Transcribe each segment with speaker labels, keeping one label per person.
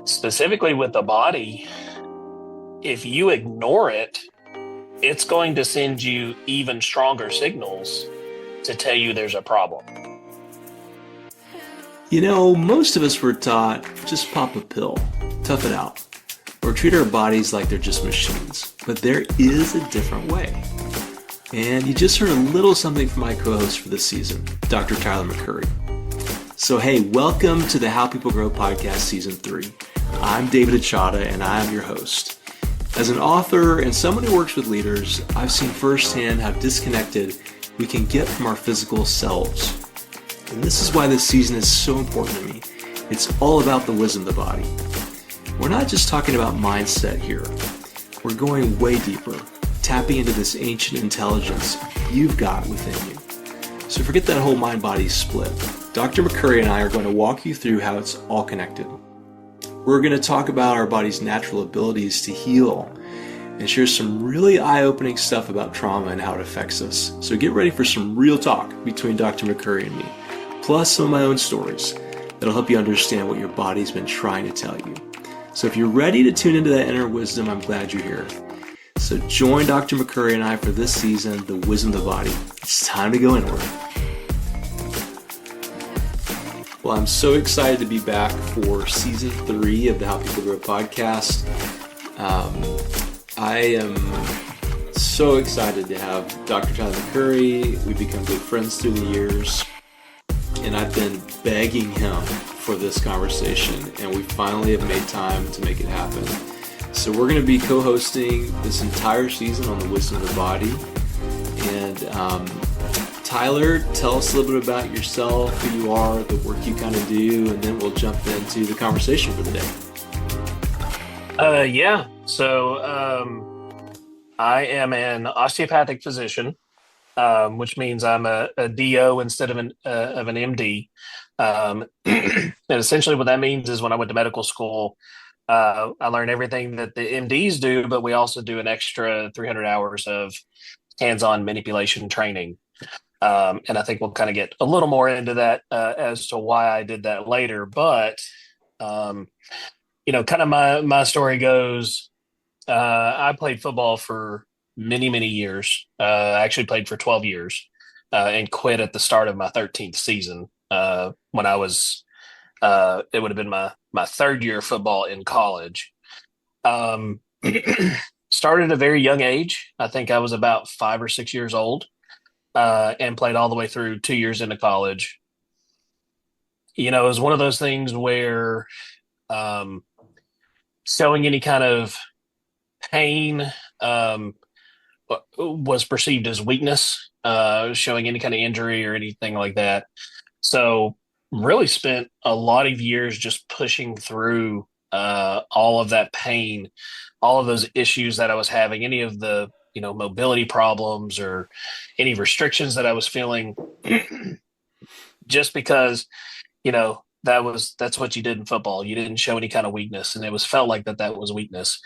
Speaker 1: Specifically with the body, if you ignore it, it's going to send you even stronger signals to tell you there's a problem.
Speaker 2: Most of us were taught just pop a pill, tough it out, or treat our bodies like they're just machines. But there is a different way. And you just heard a little something from my co-host for this season, Dr. Tyler McCurry. So hey, welcome to the How People Grow podcast season 3. I'm David Achata and I'm your host. As an author and someone who works with leaders, I've seen firsthand how disconnected we can get from our physical selves. And this is why this season is so important to me. It's all about the wisdom of the body. We're not just talking about mindset here. We're going way deeper, tapping into this ancient intelligence you've got within you. So forget that whole mind-body split. Dr. McCurry and I are going to walk you through how it's all connected. We're going to talk about our body's natural abilities to heal and share some really eye-opening stuff about trauma and how it affects us. So get ready for some real talk between Dr. McCurry and me, plus some of my own stories that'll help you understand what your body's been trying to tell you. So if you're ready to tune into that inner wisdom, I'm glad you're here. So join Dr. McCurry and I for this season, The Wisdom of the Body. It's time to go inward. Well, I'm so excited to be back for season 3 of the How People Grow podcast. I am so excited to have Dr. Tyler McCurry. We've become good friends through the years, and I've been begging him for this conversation, and we finally have made time to make it happen. So we're going to be co-hosting this entire season on the wisdom of the body. And Tyler, tell us a little bit about yourself, who you are, the work you kind of do, and then we'll jump into the conversation for the day.
Speaker 1: I am an osteopathic physician, which means I'm a DO instead of an MD. And essentially what that means is when I went to medical school, I learned everything that the MDs do, but we also do an extra 300 hours of hands-on manipulation training. And I think we'll kind of get a little more into that as to why I did that later. But, kind of my story goes, I played football for many, many years. I actually played for 12 years and quit at the start of my 13th season when I was, it would have been my third year of football in college. Started at a very young age. I think I was about 5 or 6 years old. And played all the way through 2 years into college. It was one of those things where showing any kind of pain was perceived as weakness, showing any kind of injury or anything like that. So really spent a lot of years just pushing through all of that pain, all of those issues that I was having, any of the mobility problems or any restrictions that I was feeling, just because, that's what you did in football. You didn't show any kind of weakness, and it was felt like that was weakness.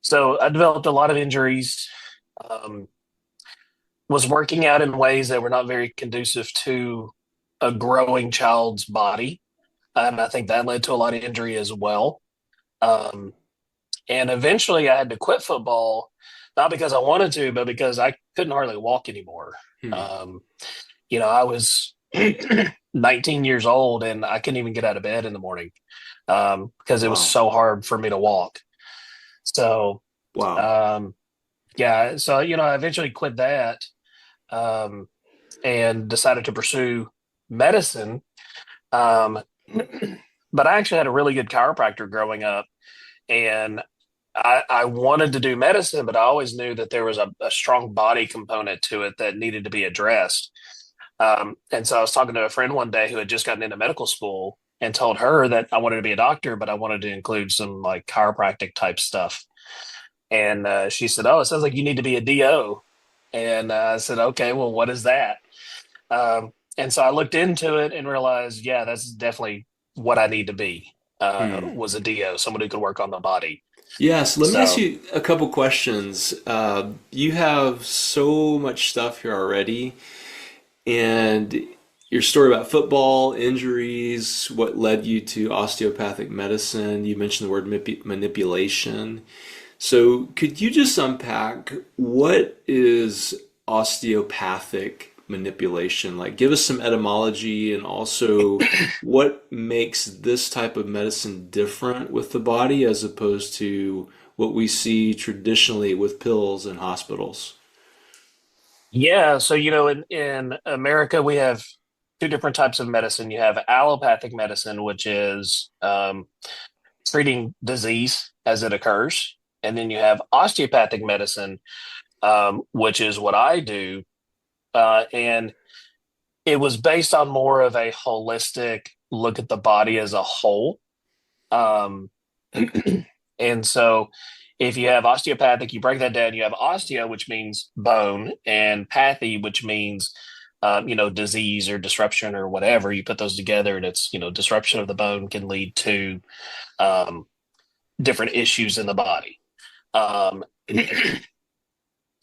Speaker 1: So I developed a lot of injuries, was working out in ways that were not very conducive to a growing child's body. And I think that led to a lot of injury as well. And eventually I had to quit football, not because I wanted to, but because I couldn't hardly walk anymore. I was 19 years old and I couldn't even get out of bed in the morning because it was
Speaker 2: Wow.
Speaker 1: so hard for me to walk. So,
Speaker 2: Wow.
Speaker 1: I eventually quit that and decided to pursue medicine. But I actually had a really good chiropractor growing up, and I wanted to do medicine, but I always knew that there was a strong body component to it that needed to be addressed. And so I was talking to a friend one day who had just gotten into medical school and told her that I wanted to be a doctor, but I wanted to include some like chiropractic type stuff. And she said, "Oh, it sounds like you need to be a DO." And I said, "Okay, well, what is that?" And so I looked into it and realized, yeah, that's definitely what I need to be,
Speaker 2: Hmm.
Speaker 1: was a DO, someone who could work on the body.
Speaker 2: Yes, let me ask
Speaker 1: So,
Speaker 2: you a couple questions. You have so much stuff here already, and your story about football, injuries, what led you to osteopathic medicine. You mentioned the word manipulation. So, could you just unpack what is osteopathic manipulation? Like, give us some etymology and also what makes this type of medicine different with the body as opposed to what we see traditionally with pills in hospitals?
Speaker 1: Yeah, so in America we have two different types of medicine. You have allopathic medicine, which is treating disease as it occurs, and then you have osteopathic medicine, which is what I do, and it was based on more of a holistic look at the body as a whole. Um, and so if you have osteopathic, you break that down, you have osteo, which means bone, and pathy, which means disease or disruption or whatever. You put those together, and it's, disruption of the bone can lead to um, different issues in the body. Um,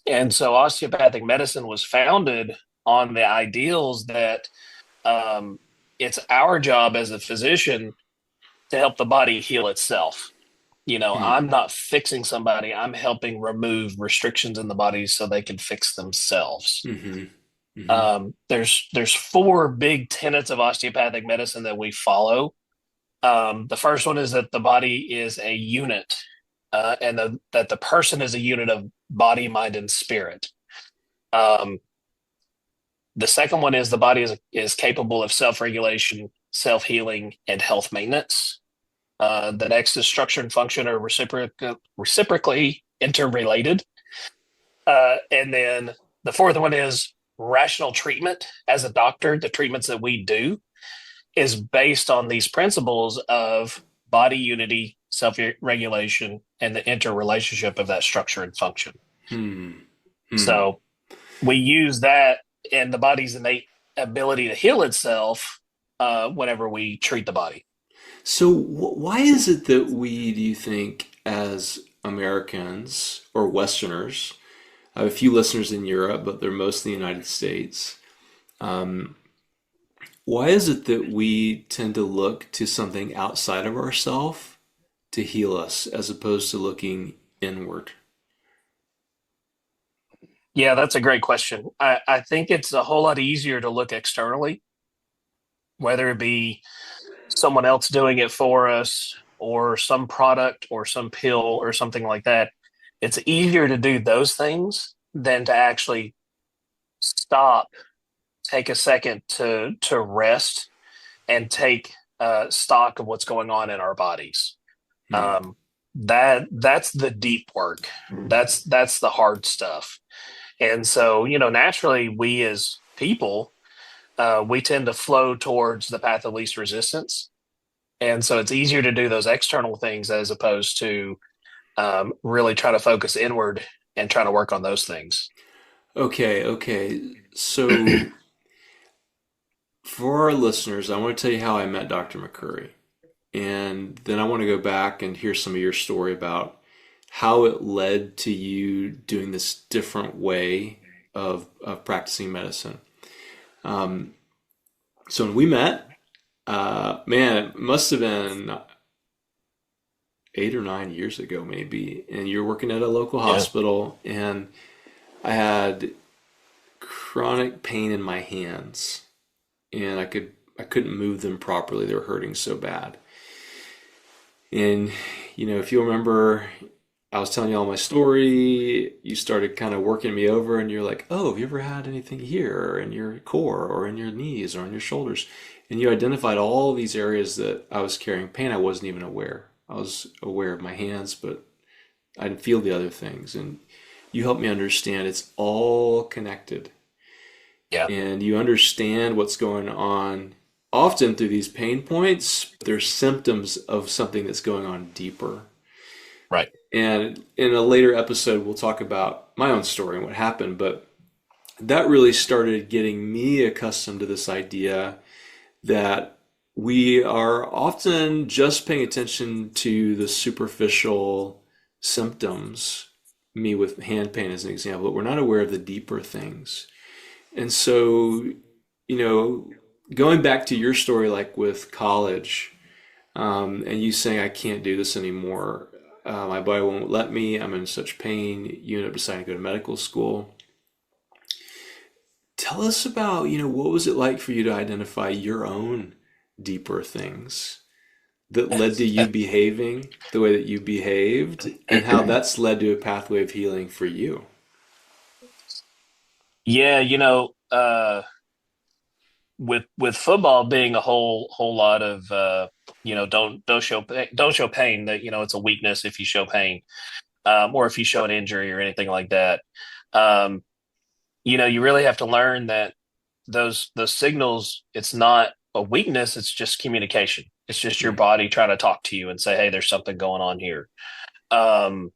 Speaker 1: and so osteopathic medicine was founded on the ideals that um, it's our job as a physician to help the body heal itself.
Speaker 2: Hmm.
Speaker 1: I'm not fixing somebody, I'm helping remove restrictions in the body so they can fix themselves.
Speaker 2: Mm-hmm. Mm-hmm.
Speaker 1: There's four big tenets of osteopathic medicine that we follow. The first one is that the body is a unit, and that the person is a unit of body, mind, and spirit. Um, the second one is the body is capable of self-regulation, self-healing, and health maintenance. The next is structure and function are reciprocally interrelated. And then the fourth one is rational treatment. As a doctor, the treatments that we do is based on these principles of body unity, self regulation, and the interrelationship of that structure and function.
Speaker 2: Hmm. Hmm.
Speaker 1: So we use that and the body's innate ability to heal itself whenever we treat the body.
Speaker 2: So, why is it that we, do you think, as Americans or Westerners, I have a few listeners in Europe, but they're mostly in the United States. Why is it that we tend to look to something outside of ourselves to heal us as opposed to looking inward?
Speaker 1: Yeah, that's a great question. I think it's a whole lot easier to look externally, whether it be someone else doing it for us or some product or some pill or something like that. It's easier to do those things than to actually stop, take a second to rest and take stock of what's going on in our bodies.
Speaker 2: Hmm.
Speaker 1: Um, that's the deep work. That's the hard stuff. And so, naturally, we as people, we tend to flow towards the path of least resistance. And so it's easier to do those external things as opposed to really try to focus inward and trying to work on those things.
Speaker 2: Okay, okay. So, for our listeners, I want to tell you how I met Dr. McCurry. And then I want to go back and hear some of your story about how it led to you doing this different way of practicing medicine. Um, so when we met, man, it must have been 8 or 9 years ago, maybe. And you're working at a local
Speaker 1: Yeah.
Speaker 2: hospital, and I had chronic pain in my hands, and I couldn't move them properly. They were hurting so bad. And if you remember, I was telling you all my story. You started kind of working me over, and you're like, "Oh, have you ever had anything here, or in your core, or in your knees, or on your shoulders?" And you identified all these areas that I was carrying pain. I wasn't even aware. I was aware of my hands, but I didn't feel the other things. And you helped me understand it's all connected,
Speaker 1: Yeah.
Speaker 2: and you understand what's going on. Often through these pain points, they're symptoms of something that's going on deeper.
Speaker 1: Right.
Speaker 2: And in a later episode, we'll talk about my own story and what happened. But that really started getting me accustomed to this idea that we are often just paying attention to the superficial symptoms, me with hand pain as an example, but we're not aware of the deeper things. And so, you know, going back to your story, like with college, and you saying, I can't do this anymore. My body won't let me. I'm in such pain. You end up deciding to go to medical school. Tell us about, what was it like for you to identify your own deeper things that led to you behaving the way that you behaved and how that's led to a pathway of healing for you?
Speaker 1: Yeah, with football being a whole lot of don't show pain, that it's a weakness if you show pain, or if you show an injury or anything like that. um you really have to learn that those signals, it's not a weakness, it's just communication. It's just your
Speaker 2: Yeah.
Speaker 1: body trying to talk to you and say, hey, there's something going on here. um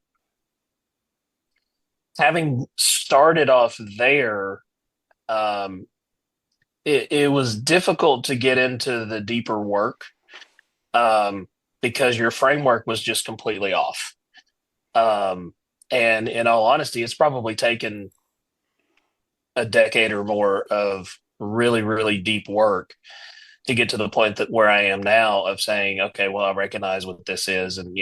Speaker 1: Having started off there, um it was difficult to get into the deeper work, um, because your framework was just completely off. Um, and in all honesty, it's probably taken a decade or more of really, really deep work to get to the point that where I am now of saying, okay, well, I recognize what this is, and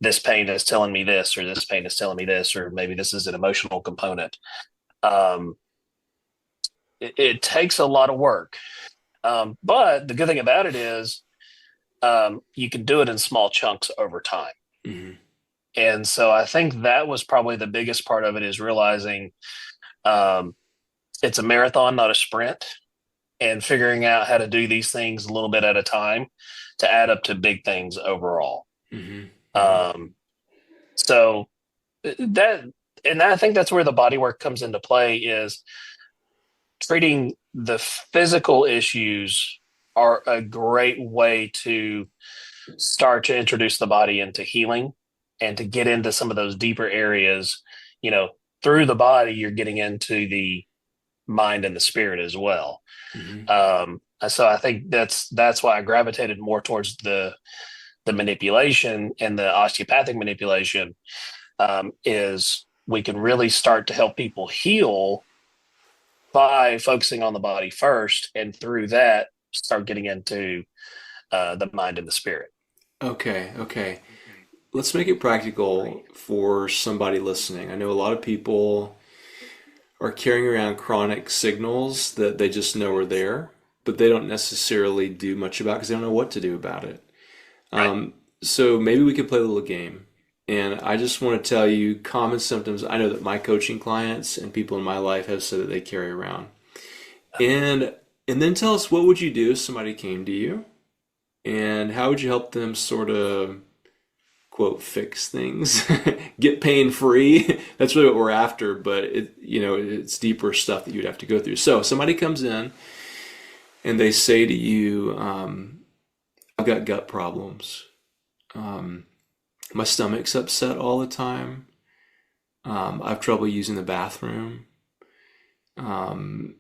Speaker 1: this pain is telling me this, or this pain is telling me this, or maybe this is an emotional component. Um, it takes a lot of work, but the good thing about it is, you can do it in small chunks over time.
Speaker 2: Hmm.
Speaker 1: And so I think that was probably the biggest part of it, is realizing, um, it's a marathon, not a sprint, and figuring out how to do these things a little bit at a time to add up to big things overall.
Speaker 2: Hmm. Hmm.
Speaker 1: Um, so that, and I think that's where the body work comes into play, is treating the physical issues are a great way to start to introduce the body into healing and to get into some of those deeper areas. you know Through the body, you're getting into the mind and the spirit as well.
Speaker 2: Hmm.
Speaker 1: So I think that's why I gravitated more towards the manipulation and the osteopathic manipulation, is we can really start to help people heal by focusing on the body first, and through that start getting into the mind and the spirit.
Speaker 2: Okay, okay. Let's make it practical for somebody listening. I know a lot of people are carrying around chronic signals that they just know are there, but they don't necessarily do much about because they don't know what to do about it.
Speaker 1: Right.
Speaker 2: So maybe we could play a little game. And I just want to tell you common symptoms I know that my coaching clients and people in my life have said that they carry around. And and then tell us, what would you do if somebody came to you, and how would you help them sort of quote fix things, get pain free? That's really what we're after, but it's deeper stuff that you'd have to go through. So somebody comes in and they say to you, I've got gut problems. Um, my stomach's upset all the time. I have trouble using the bathroom. Um,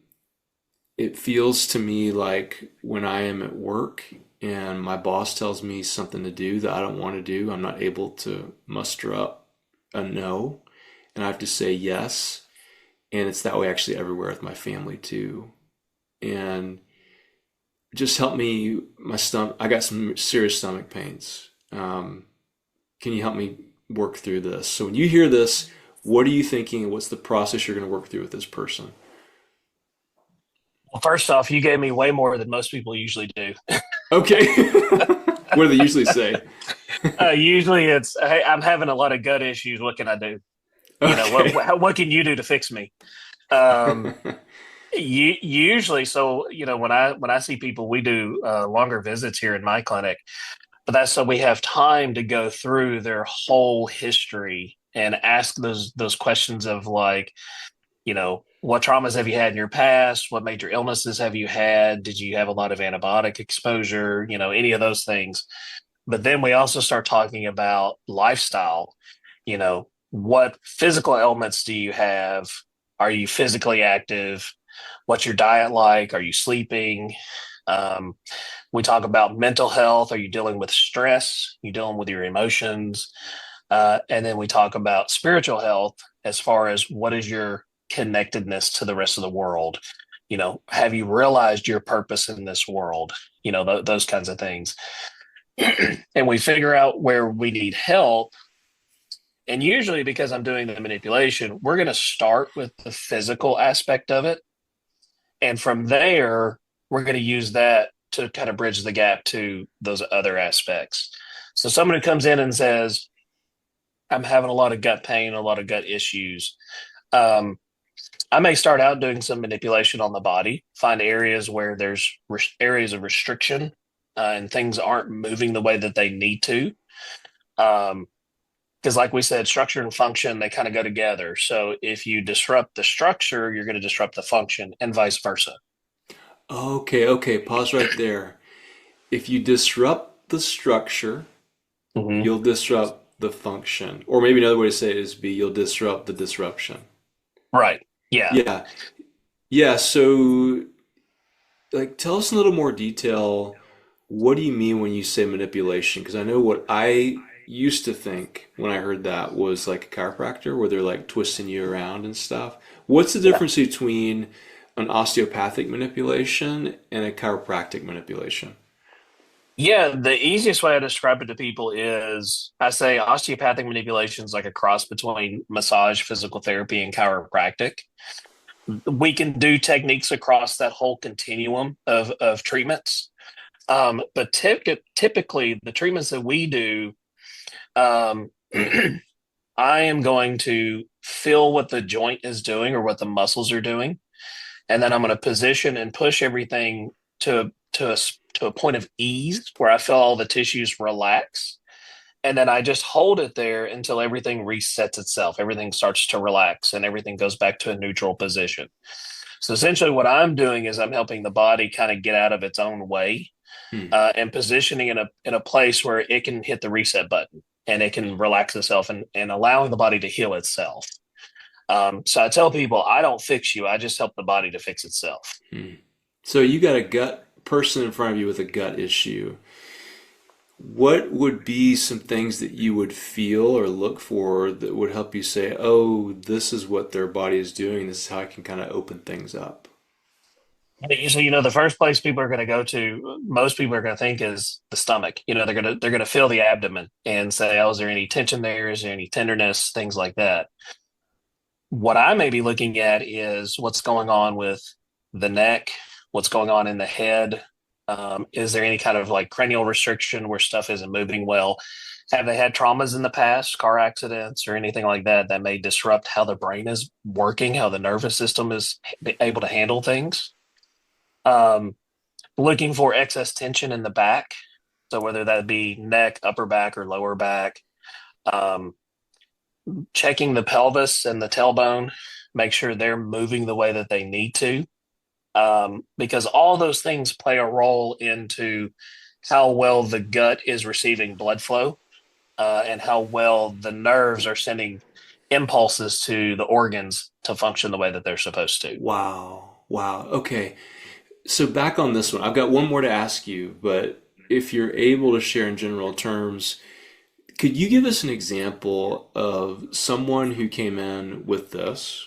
Speaker 2: it feels to me like when I am at work and my boss tells me something to do that I don't want to do, I'm not able to muster up a no, and I have to say yes. And it's that way actually everywhere with my family too. And just help me, my stomach, I got some serious stomach pains. Can you help me work through this? So when you hear this, what are you thinking? What's the process you're going to work through with this person?
Speaker 1: Well, first off, you gave me way more than most people usually do.
Speaker 2: Okay. What do they usually say?
Speaker 1: Usually it's, hey, I'm having a lot of gut issues. What can I do?
Speaker 2: Okay.
Speaker 1: What can you do to fix me? Um, Usually, so when I see people, we do longer visits here in my clinic, but that's so we have time to go through their whole history and ask those questions of, like, what traumas have you had in your past? What major illnesses have you had? Did you have a lot of antibiotic exposure? Any of those things. But then we also start talking about lifestyle. What physical ailments do you have? Are you physically active? What's your diet like? Are you sleeping? Um, we talk about mental health. Are you dealing with stress? Are you dealing with your emotions? And then we talk about spiritual health, as far as what is your connectedness to the rest of the world. have you realized your purpose in this world? Those kinds of things. And we figure out where we need help. And usually, because I'm doing the manipulation, we're going to start with the physical aspect of it. And from there, we're going to use that to kind of bridge the gap to those other aspects. So, someone who comes in and says, I'm having a lot of gut pain, a lot of gut issues. Um, I may start out doing some manipulation on the body, find areas where there's areas of restriction and things aren't moving the way that they need to. Because, like we said, structure and function, they kind of go together. So, if you disrupt the structure, you're going to disrupt the function and vice versa.
Speaker 2: Okay, okay, pause right there. If you disrupt the structure,
Speaker 1: Hmm.
Speaker 2: you'll disrupt the function. Or maybe another way to say it is be you'll disrupt the disruption.
Speaker 1: Right. Yeah.
Speaker 2: Yeah. Yeah, so like tell us in a little more detail, what do you mean when you say manipulation? Because I know what I used to think when I heard that was like a chiropractor where they're like twisting you around and stuff. What's the
Speaker 1: Yeah.
Speaker 2: difference between an osteopathic manipulation and a chiropractic manipulation?
Speaker 1: Yeah, the easiest way I describe it to people is I say osteopathic manipulation is like a cross between massage, physical therapy, and chiropractic. We can do techniques across that whole continuum of treatments. But typically, the treatments that we do, um, I am going to feel what the joint is doing or what the muscles are doing, and then I'm going to position and push everything to a point of ease where I feel all the tissues relax, and then I just hold it there until everything resets itself. Everything starts to relax, and everything goes back to a neutral position. So essentially, what I'm doing is I'm helping the body kind of get out of its own way
Speaker 2: Hmm.
Speaker 1: and positioning in a place where it can hit the reset button and it can relax itself and allowing the body to heal itself. So I tell people, I don't fix you. I just help the body to fix itself.
Speaker 2: Hmm. So you got a gut person in front of you with a gut issue. What would be some things that you would feel or look for that would help you say, oh, this is what their body is doing. This is how I can kind of open things up?
Speaker 1: So the first place people are going to go to, most people are going to think is the stomach. They're going to feel the abdomen and say, "Oh, is there any tension there? Is there any tenderness? Things like that." What I may be looking at is what's going on with the neck, what's going on in the head. Is there any kind of like cranial restriction where stuff isn't moving well? Have they had traumas in the past, car accidents, or anything like that that may disrupt how the brain is working, how the nervous system is able to handle things? Um, Looking for excess tension in the back. So whether that be neck, upper back, or lower back, um, checking the pelvis and the tailbone, make sure they're moving the way that they need to, because all those things play a role into how well the gut is receiving blood flow and how well the nerves are sending impulses to the organs to function the way that they're supposed to.
Speaker 2: Wow. Wow. Okay. So back on this one, I've got one more to ask you, but if you're able to share in general terms, could you give us an example of someone who came in with this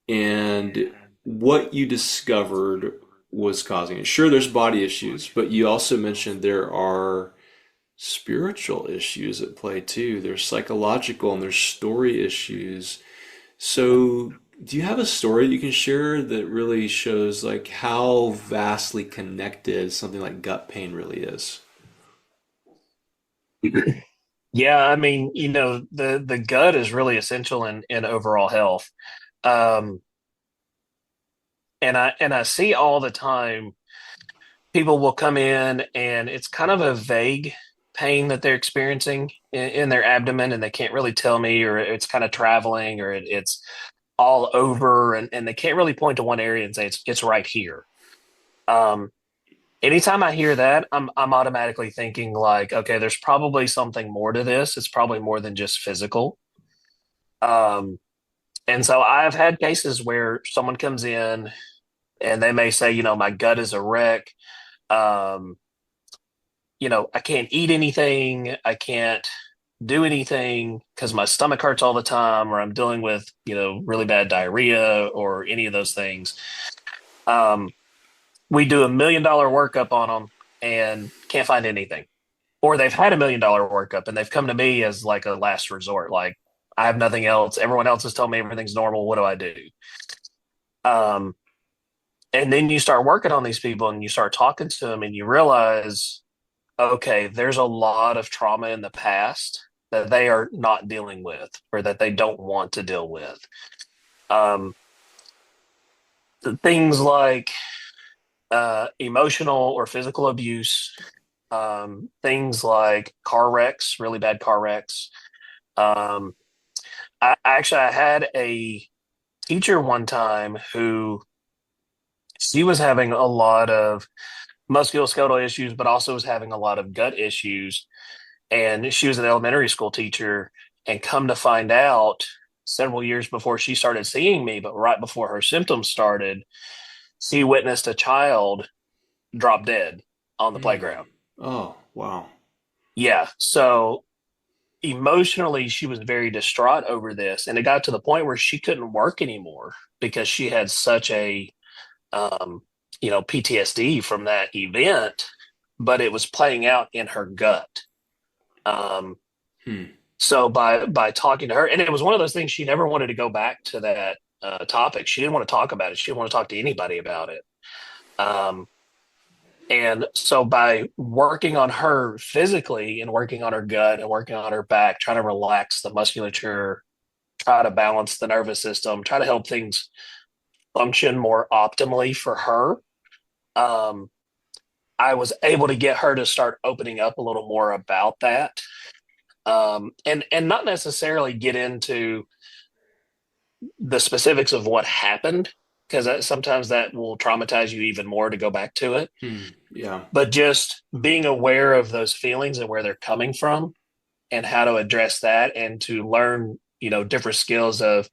Speaker 2: and what you discovered was causing it? Sure, there's body issues, but you also mentioned there are spiritual issues at play too. There's psychological and there's story issues. So, do you have a story you can share that really shows like how vastly connected something like gut pain really is?
Speaker 1: Yeah, I mean, the gut is really essential in overall health. Um, and I see all the time people will come in and it's kind of a vague pain that they're experiencing in their abdomen and they can't really tell me, or it's kind of traveling, or it's all over, and they can't really point to one area and say it's right here. Um, Anytime I hear that, I'm automatically thinking like, okay, there's probably something more to this. It's probably more than just physical. Um, and so I've had cases where someone comes in and they may say, my gut is a wreck. Um, I can't eat anything. I can't do anything because my stomach hurts all the time, or I'm dealing with, really bad diarrhea or any of those things. Um, we do $1 million workup on them and can't find anything. Or they've had $1 million workup and they've come to me as like a last resort. Like, I have nothing else. Everyone else has told me everything's normal. What do I do? Um, and then you start working on these people and you start talking to them and you realize, okay, there's a lot of trauma in the past that they are not dealing with or that they don't want to deal with. Um, things like emotional or physical abuse, things like car wrecks, really bad car wrecks. Um, I had a teacher one time who she was having a lot of musculoskeletal issues, but also was having a lot of gut issues. And she was an elementary school teacher. And come to find out, several years before she started seeing me, but right before her symptoms started, she witnessed a child drop dead on the
Speaker 2: Mm.
Speaker 1: playground.
Speaker 2: Oh, wow.
Speaker 1: Yeah. So emotionally, she was very distraught over this. And it got to the point where she couldn't work anymore because she had such a, um, PTSD from that event, but it was playing out in her gut. Um,
Speaker 2: Hmm.
Speaker 1: so by talking to her, and it was one of those things she never wanted to go back to that topic. She didn't want to talk about it. She didn't want to talk to anybody about it. Um, and so by working on her physically and working on her gut and working on her back, trying to relax the musculature, try to balance the nervous system, try to help things function more optimally for her. Um, I was able to get her to start opening up a little more about that, and not necessarily get into the specifics of what happened because sometimes that will traumatize you even more to go back to it.
Speaker 2: Hmm. Yeah.
Speaker 1: But just being aware of those feelings and where they're coming from and how to address that and to learn, different skills of,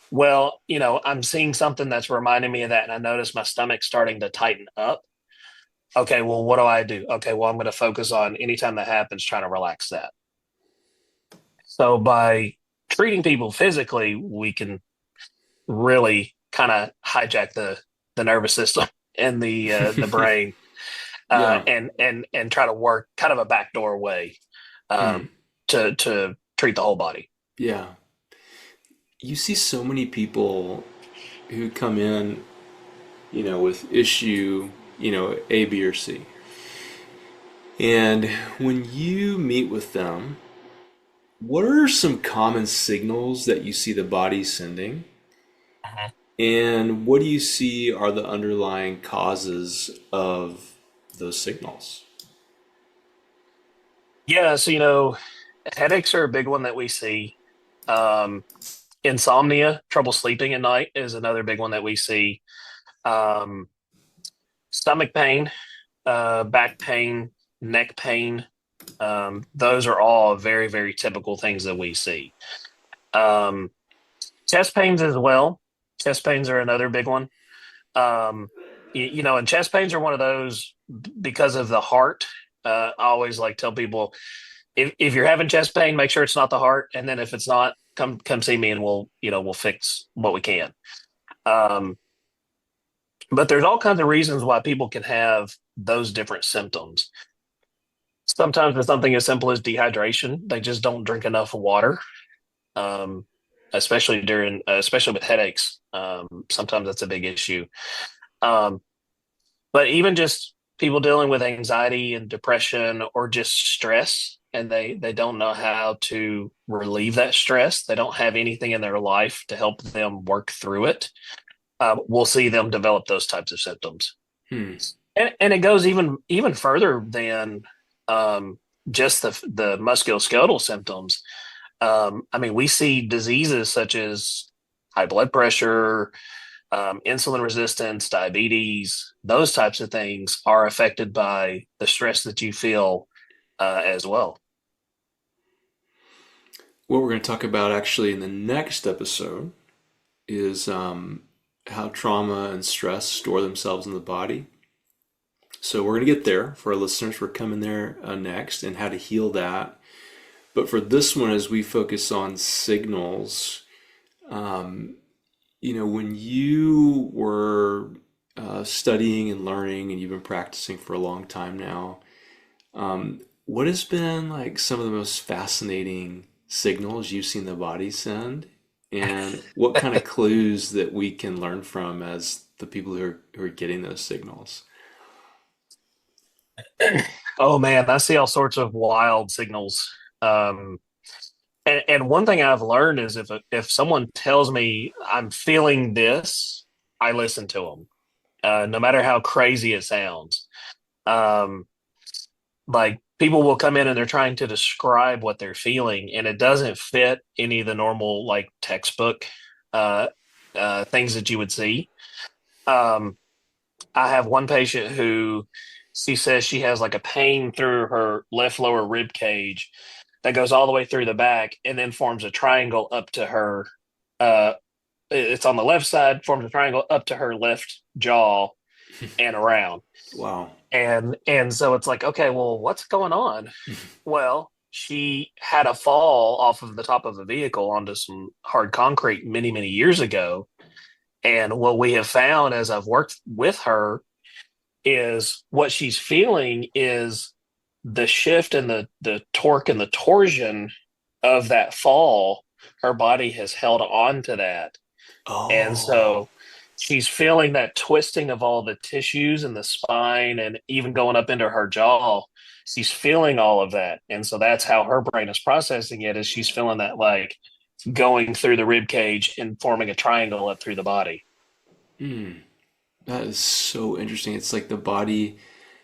Speaker 1: well, I'm seeing something that's reminding me of that. And I notice my stomach starting to tighten up. Okay, well, what do I do? Okay, well, I'm going to focus on anytime that happens, trying to relax that. So by treating people physically, we can really kind of hijack the nervous system and the brain,
Speaker 2: Yeah.
Speaker 1: and try to work kind of a backdoor way,
Speaker 2: Hmm.
Speaker 1: um, to treat the whole body.
Speaker 2: Yeah. You see so many people who come in, with issue, A, B, or C. And when you meet with them, what are some common signals that you see the body sending?
Speaker 1: Mhm.
Speaker 2: And what do you see are the underlying causes of those signals?
Speaker 1: Yeah, so headaches are a big one that we see. Um, insomnia, trouble sleeping at night is another big one that we see. Um, stomach pain, back pain, neck pain. Those are all very, very typical things that we see. Um, chest pains as well. Chest pains are another big one. And chest pains are one of those because of the heart. I always like tell people if you're having chest pain, make sure it's not the heart, and then if it's not, come see me and we'll fix what we can. Um, but there's all kinds of reasons why people can have those different symptoms. Sometimes it's something as simple as dehydration. They just don't drink enough water, um, especially with headaches. Sometimes that's a big issue. Um, but even just people dealing with anxiety and depression or just stress, and they don't know how to relieve that stress. They don't have anything in their life to help them work through it. We'll see them develop those types of symptoms.
Speaker 2: Hmm.
Speaker 1: And it goes even further than just the musculoskeletal symptoms. I mean, we see diseases such as high blood pressure, insulin resistance, diabetes, those types of things are affected by the stress that you feel as well.
Speaker 2: What we're going to talk about actually in the next episode is how trauma and stress store themselves in the body. So we're going to get there for our listeners. We're coming there next and how to heal that. But for this one, as we focus on signals, when you were studying and learning, and you've been practicing for a long time now. What has been like some of the most fascinating signals you've seen the body send, and what kind of clues that we can learn from as the people who are getting those signals?
Speaker 1: Oh man, I see all sorts of wild signals. Um, and one thing I've learned is if someone tells me I'm feeling this, I listen to them, no matter how crazy it sounds. Um, like people will come in and they're trying to describe what they're feeling, and it doesn't fit any of the normal like textbook uh, things that you would see. Um, I have one patient who she says she has like a pain through her left lower rib cage that goes all the way through the back and then forms a triangle up to her. Uh, it's on the left side, forms a triangle up to her left jaw and around.
Speaker 2: Wow.
Speaker 1: And so it's like, okay, well, what's going on? Well, she had a fall off of the top of a vehicle onto some hard concrete many, many years ago. And what we have found as I've worked with her is what she's feeling is the shift and the torque and the torsion of that fall. Her body has held on to that. And
Speaker 2: Oh.
Speaker 1: so she's feeling that twisting of all the tissues in the spine and even going up into her jaw. She's feeling all of that. And so that's how her brain is processing it is she's feeling that like going through the rib cage and forming a triangle up through the body.
Speaker 2: Hmm. That is so interesting. It's like the body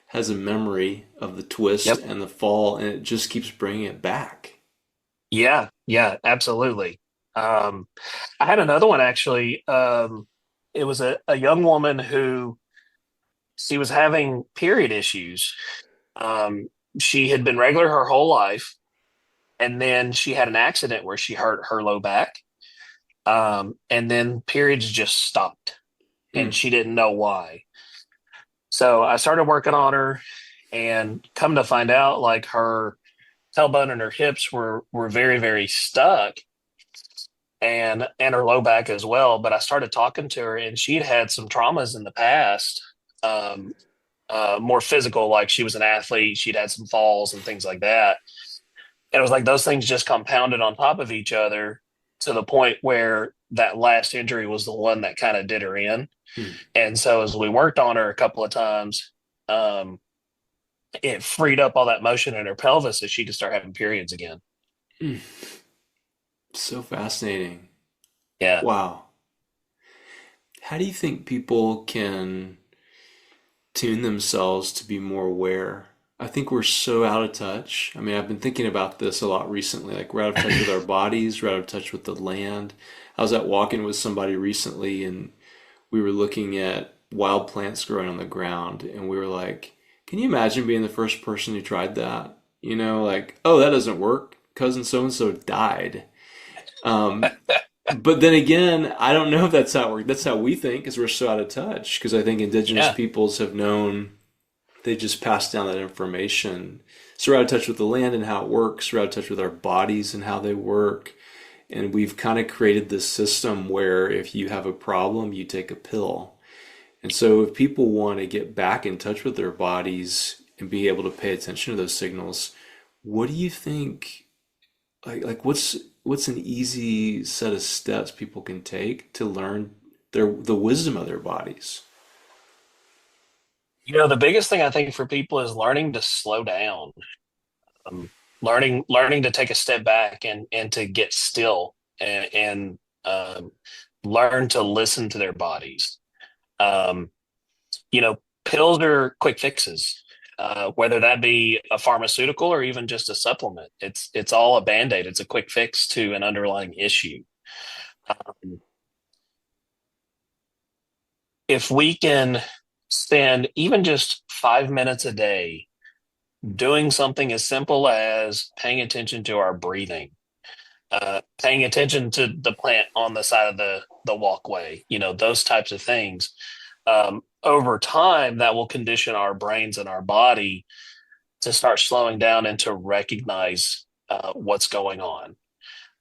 Speaker 2: has a memory of the twist
Speaker 1: Yep.
Speaker 2: and the fall, and it just keeps bringing it back.
Speaker 1: Yeah, yeah, absolutely. Um, I had another one actually. It was a young woman who she was having period issues. Um, she had been regular her whole life, and then she had an accident where she hurt her low back. And then periods just stopped,
Speaker 2: Hmm.
Speaker 1: and she didn't know why. So I started working on her, and come to find out, like her tailbone and her hips were very, very stuck and her low back as well. But I started talking to her, and she'd had some traumas in the past, um, more physical, like she was an athlete, she'd had some falls and things like that. And it was like those things just compounded on top of each other to the point where that last injury was the one that kind of did her in.
Speaker 2: Hmm.
Speaker 1: And so as we worked on her a couple of times, um, it freed up all that motion in her pelvis so she could start having periods again.
Speaker 2: Hmm. So fascinating.
Speaker 1: Yeah.
Speaker 2: Wow. How do you think people can tune themselves to be more aware? I think we're so out of touch. I mean, I've been thinking about this a lot recently. Like, we're out of touch with our bodies, we're out of touch with the land. I was out walking with somebody recently, and we were looking at wild plants growing on the ground, and we were like, can you imagine being the first person who tried that? You know, like, oh, that doesn't work. Cousin so and so died. Um, but then again, I don't know if that's how it works. That's how we think, because we're so out of touch. Because I think indigenous
Speaker 1: Yeah.
Speaker 2: peoples have known, they just passed down that information. So we're out of touch with the land and how it works. We're out of touch with our bodies and how they work. And we've kind of created this system where if you have a problem, you take a pill. And so if people want to get back in touch with their bodies and be able to pay attention to those signals, what do you think, like what's an easy set of steps people can take to learn the wisdom of their bodies?
Speaker 1: You know, the biggest thing I think for people is learning to slow down, um, learning to take a step back and to get still and learn to listen to their bodies. Um, you know, pills are quick fixes, whether that be a pharmaceutical or even just a supplement. It's all a band-aid. It's a quick fix to an underlying issue. Um, if we can spend even just 5 minutes a day doing something as simple as paying attention to our breathing, paying attention to the plant on the side of the walkway, you know, those types of things. Over time, that will condition our brains and our body to start slowing down and to recognize what's going on.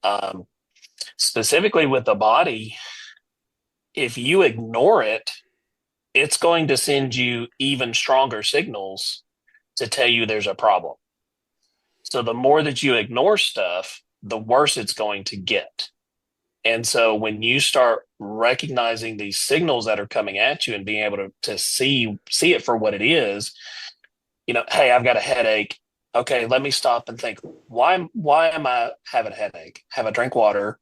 Speaker 1: Um, Specifically with the body, if you ignore it, it's going to send you even stronger signals to tell you there's a problem. So the more that you ignore stuff, the worse it's going to get. And so when you start recognizing these signals that are coming at you and being able to see it for what it is, hey, I've got a headache. Okay, let me stop and think, why am I having a headache? Have I drank water?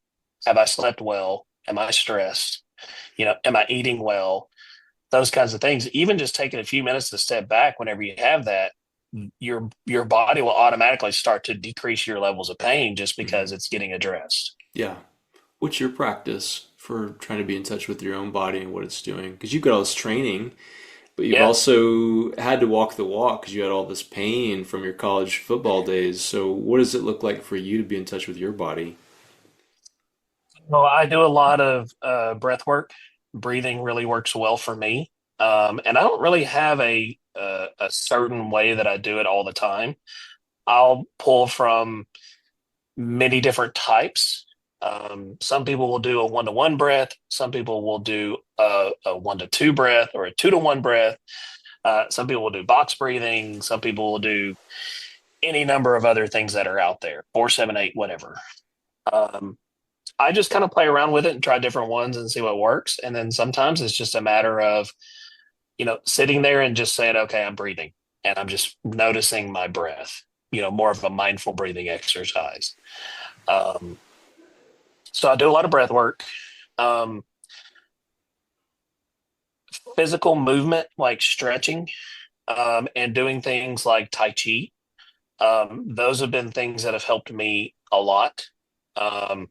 Speaker 1: Have I slept well? Am I stressed? Am I eating well? Those kinds of things. Even just taking a few minutes to step back whenever you have that, your body will automatically start to decrease your levels of pain just
Speaker 2: Mhm.
Speaker 1: because it's getting addressed.
Speaker 2: Yeah. What's your practice for trying to be in touch with your own body and what it's doing? Because you've got all this training, but you've
Speaker 1: Yeah.
Speaker 2: also had to walk the walk because you had all this pain from your college football days. So, what does it look like for you to be in touch with your body?
Speaker 1: Well, I do a lot of breath work. Breathing really works well for me. And I don't really have a certain way that I do it all the time. I'll pull from many different types. Some people will do a 1-to-1 breath. Some people will do a 1-to-2 breath or a 2-to-1 breath. Some people will do box breathing. Some people will do any number of other things that are out there, 4-7-8, whatever. Um, I just kind of play around with it and try different ones and see what works. And then sometimes it's just a matter of, sitting there and just saying, okay, I'm breathing and I'm just noticing my breath, more of a mindful breathing exercise. Um, so I do a lot of breath work, um, physical movement, like stretching, and doing things like Tai Chi. Those have been things that have helped me a lot. Um,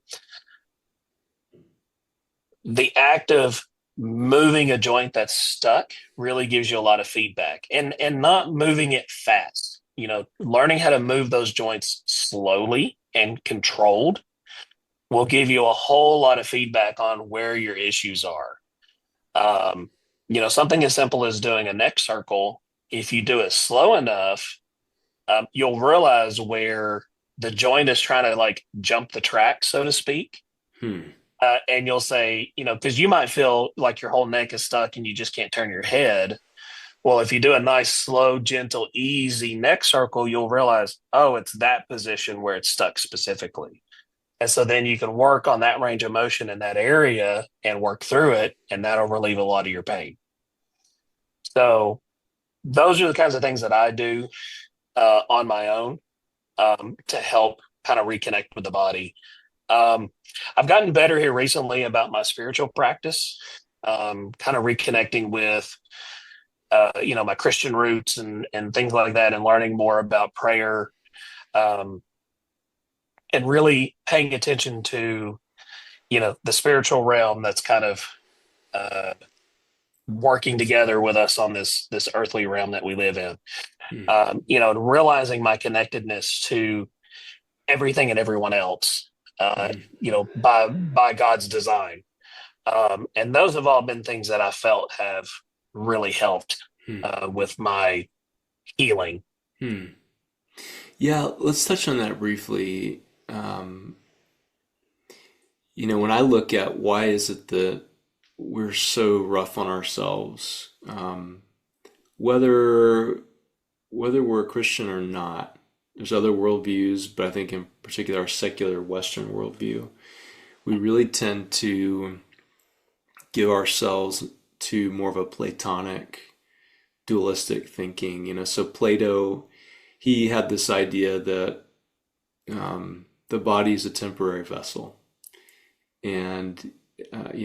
Speaker 1: the act of moving a joint that's stuck really gives you a lot of feedback, and not moving it fast. Learning how to move those joints slowly and controlled will give you a whole lot of feedback on where your issues are. um, Something as simple as doing a neck circle, if you do it slow enough, you'll realize where the joint is trying to like jump the track, so to speak.
Speaker 2: Hmm.
Speaker 1: And you'll say, because you might feel like your whole neck is stuck and you just can't turn your head. Well, if you do a nice, slow, gentle, easy neck circle, you'll realize, oh, it's that position where it's stuck specifically. And so then you can work on that range of motion in that area and work through it, and that'll relieve a lot of your pain. So those are the kinds of things that I do on my own, to help kind of reconnect with the body. Um, I've gotten better here recently about my spiritual practice, kind of reconnecting with, my Christian roots and things like that, and learning more about prayer, um, and really paying attention to, the spiritual realm that's kind of uh, working together with us on this earthly realm that we live in.
Speaker 2: Hmm.
Speaker 1: And realizing my connectedness to everything and everyone else,
Speaker 2: Hmm.
Speaker 1: by God's design. And those have all been things that I felt have really helped
Speaker 2: Hmm.
Speaker 1: with my healing.
Speaker 2: Hmm. Yeah, let's touch on that briefly. Um, when I look at why is it that we're so rough on ourselves, whether we're a Christian or not, there's other worldviews, but I think in particular our secular Western worldview, we really tend to give ourselves to more of a Platonic, dualistic thinking. So Plato, he had this idea that the body is a temporary vessel, and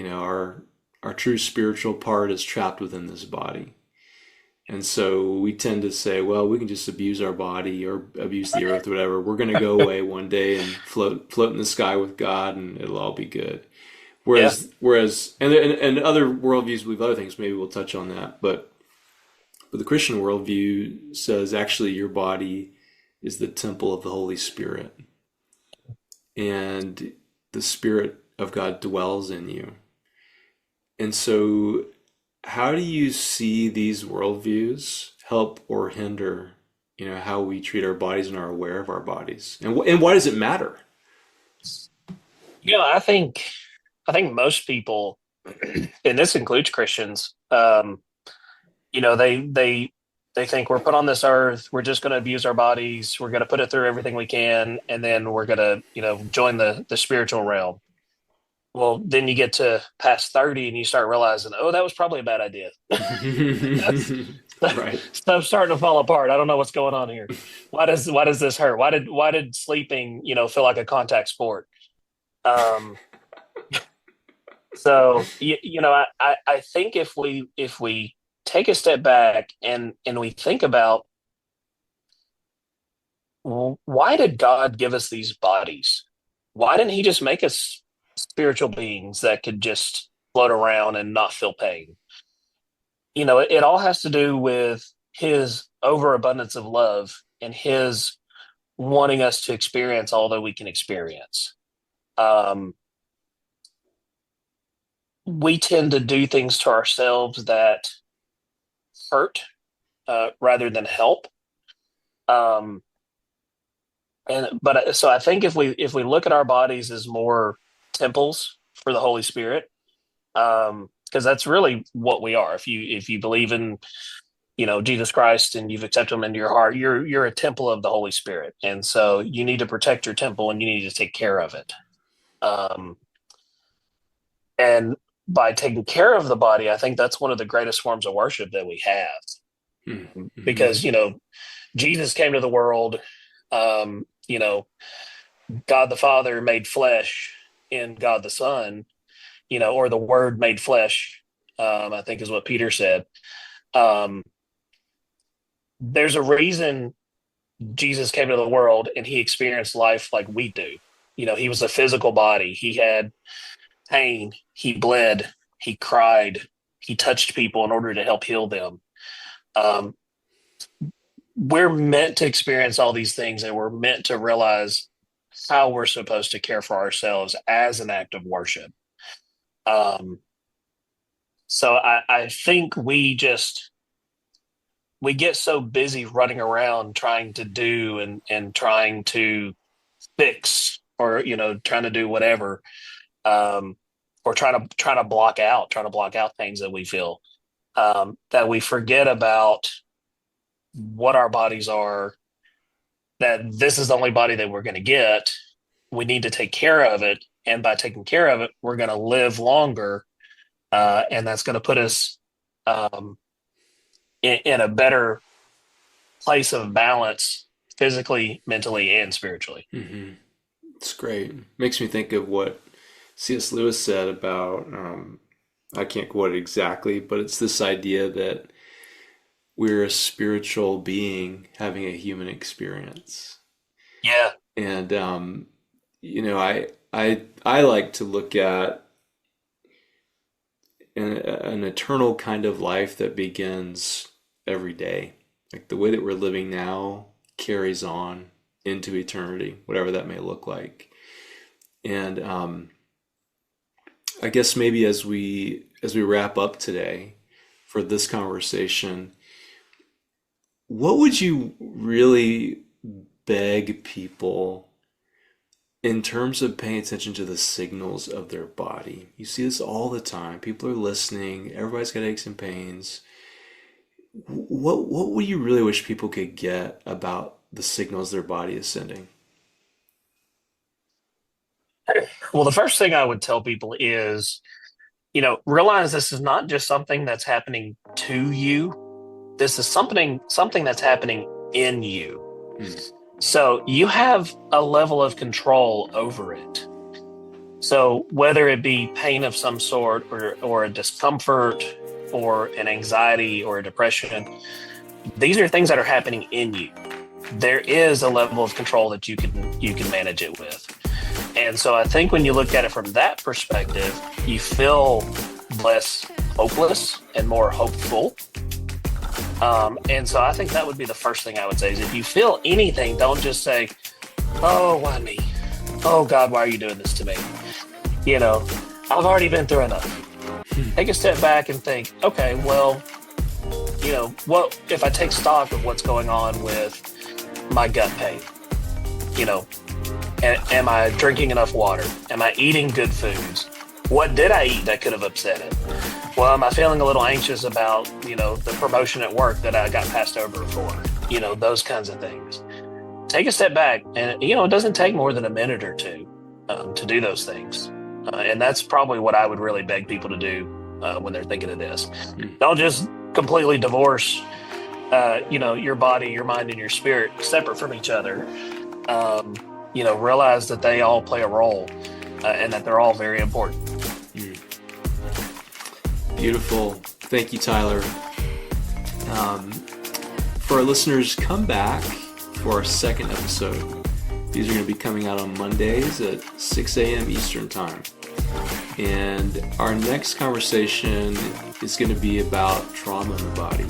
Speaker 2: our true spiritual part is trapped within this body. And so we tend to say, well, we can just abuse our body or abuse the earth, or whatever. We're going to go away one day and float in the sky with God, and it'll all be good.
Speaker 1: Yeah.
Speaker 2: And other worldviews believe other things. Maybe we'll touch on that. But the Christian worldview says actually your body is the temple of the Holy Spirit, and the Spirit of God dwells in you. And so, how do you see these worldviews help or hinder, how we treat our bodies and are aware of our bodies, and why does it matter?
Speaker 1: I think most people, and this includes Christians, They think we're put on this earth, we're just going to abuse our bodies, we're going to put it through everything we can, and then we're going to, join the spiritual realm. Well, then you get to past 30 and you start realizing, oh, that was probably a bad idea.
Speaker 2: Right.
Speaker 1: Stuff's starting to fall apart. I don't know what's going on here. Why does this hurt? Why did sleeping, feel like a contact sport? Um, I think if we take a step back and we think about, well, why did God give us these bodies? Why didn't He just make us spiritual beings that could just float around and not feel pain? It all has to do with His overabundance of love and His wanting us to experience all that we can experience. Um, we tend to do things to ourselves that hurt rather than help. Um, so I think if we look at our bodies as more temples for the Holy Spirit, because that's really what we are. If you believe in Jesus Christ and you've accepted Him into your heart, you're a temple of the Holy Spirit, and so you need to protect your temple and you need to take care of it. Um, and by taking care of the body, I think that's one of the greatest forms of worship that we have,
Speaker 2: Mm-hmm.
Speaker 1: because Jesus came to the world. Um, God the Father made flesh in God the Son, or the Word made flesh, I think is what Peter said. Um, there's a reason Jesus came to the world and He experienced life like we do. He was a physical body. He had pain. He bled. He cried. He touched people in order to help heal them. Um, we're meant to experience all these things, and we're meant to realize how we're supposed to care for ourselves as an act of worship. Um, so I think we get so busy running around trying to do and trying to fix, or trying to do whatever, um, or trying to block out things that we feel, that we forget about what our bodies are, that this is the only body that we're going to get. We need to take care of it. And by taking care of it, we're going to live longer. And that's going to put us um, in a better place of balance, physically, mentally, and spiritually.
Speaker 2: Mm-hmm. It's great. Makes me think of what C.S. Lewis said about, I can't quote it exactly, but it's this idea that we're a spiritual being having a human experience.
Speaker 1: Yeah.
Speaker 2: And I like to look at an eternal kind of life that begins every day. Like the way that we're living now carries on into eternity, whatever that may look like. And I guess maybe as we wrap up today for this conversation, what would you really beg people in terms of paying attention to the signals of their body? You see this all the time. People are listening. Everybody's got aches and pains. What would you really wish people could get about the signals their body is sending?
Speaker 1: Well, the first thing I would tell people is, realize this is not just something that's happening to you. This is something that's happening in you.
Speaker 2: Hmm.
Speaker 1: So you have a level of control over it. So whether it be pain of some sort, or a discomfort, or an anxiety, or a depression, these are things that are happening in you. There is a level of control that you can manage it with. And so I think when you look at it from that perspective, you feel less hopeless and more hopeful. And so I think that would be the first thing I would say is, if you feel anything, don't just say, oh, why me? Oh, God, why are you doing this to me? I've already been through enough. Take a step back and think, okay, well, what if I take stock of what's going on with my gut pain? Am I drinking enough water? Am I eating good foods? What did I eat that could have upset it? Well, am I feeling a little anxious about, the promotion at work that I got passed over for? Those kinds of things. Take a step back, and it doesn't take more than a minute or two to do those things, and that's probably what I would really beg people to do when they're thinking of this. Don't just completely divorce, your body, your mind, and your spirit separate from each other. Realize that they all play a role, and that they're all very important.
Speaker 2: Beautiful. Thank you, Tyler. For our listeners, come back for our second episode. These are going to be coming out on Mondays at 6 a.m. Eastern Time. And our next conversation is going to be about trauma in the body.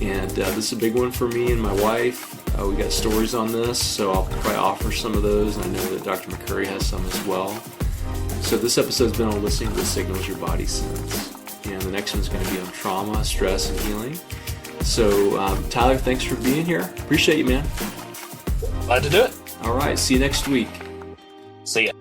Speaker 2: And this is a big one for me and my wife. We got stories on this, so I'll probably offer some of those. I know that Dr. McCurry has some as well. So this episode's been on listening to the signals your body sends. And the next one's going to be on trauma, stress, and healing. So, Tyler, thanks for being here. Appreciate you, man.
Speaker 1: Glad to do it.
Speaker 2: All right. See you next week.
Speaker 1: See ya.